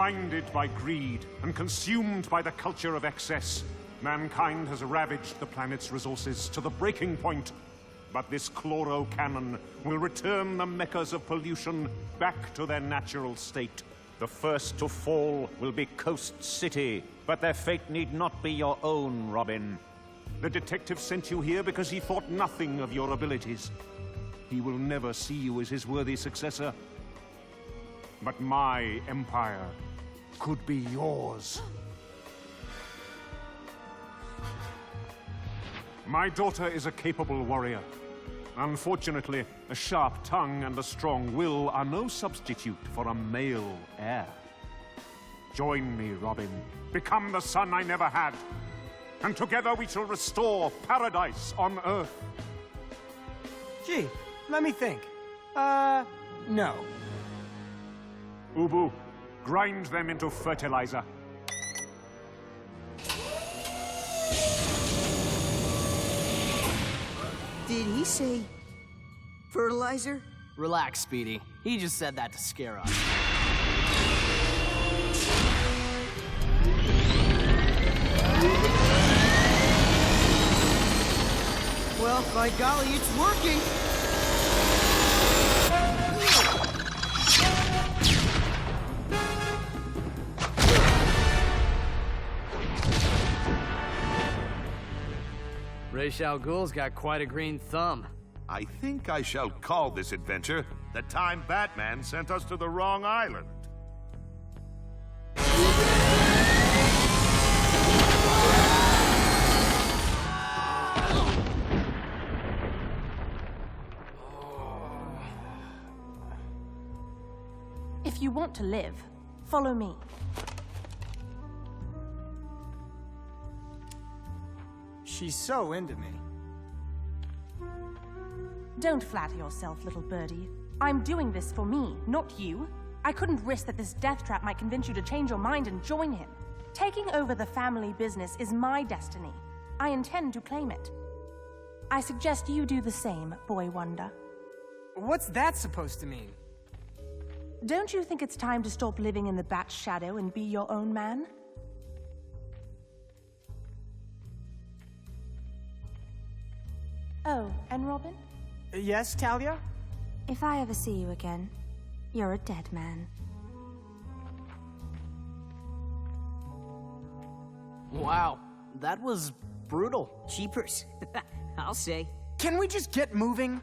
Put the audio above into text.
Blinded by greed and consumed by the culture of excess, mankind has ravaged the planet's resources to the breaking point. But this chloro cannon will return the mechas of pollution back to their natural state. The first to fall will be Coast City, but their fate need not be your own, Robin. The detective sent you here because he thought nothing of your abilities. He will never see you as his worthy successor. But my empire could be yours. My daughter is a capable warrior. Unfortunately, a sharp tongue and a strong will are no substitute for a male heir. Join me, Robin. Become the son I never had. And together we shall restore paradise on Earth. Gee, let me think. No. Ubu, grind them into fertilizer. Did he say fertilizer? Relax, Speedy. He just said that to scare us. Well, by golly, it's working! Talia al Ghul's got quite a green thumb. I think I shall call this adventure The Time Batman Sent Us to the Wrong Island. If you want to live, follow me. She's so into me. Don't flatter yourself, little birdie. I'm doing this for me, not you. I couldn't risk that this death trap might convince you to change your mind and join him. Taking over the family business is my destiny. I intend to claim it. I suggest you do the same, Boy Wonder. What's that supposed to mean? Don't you think it's time to stop living in the Bat's shadow and be your own man? Oh, and Robin? Yes, Talia? If I ever see you again, you're a dead man. Wow, that was brutal. Cheapers, I'll say. Can we just get moving?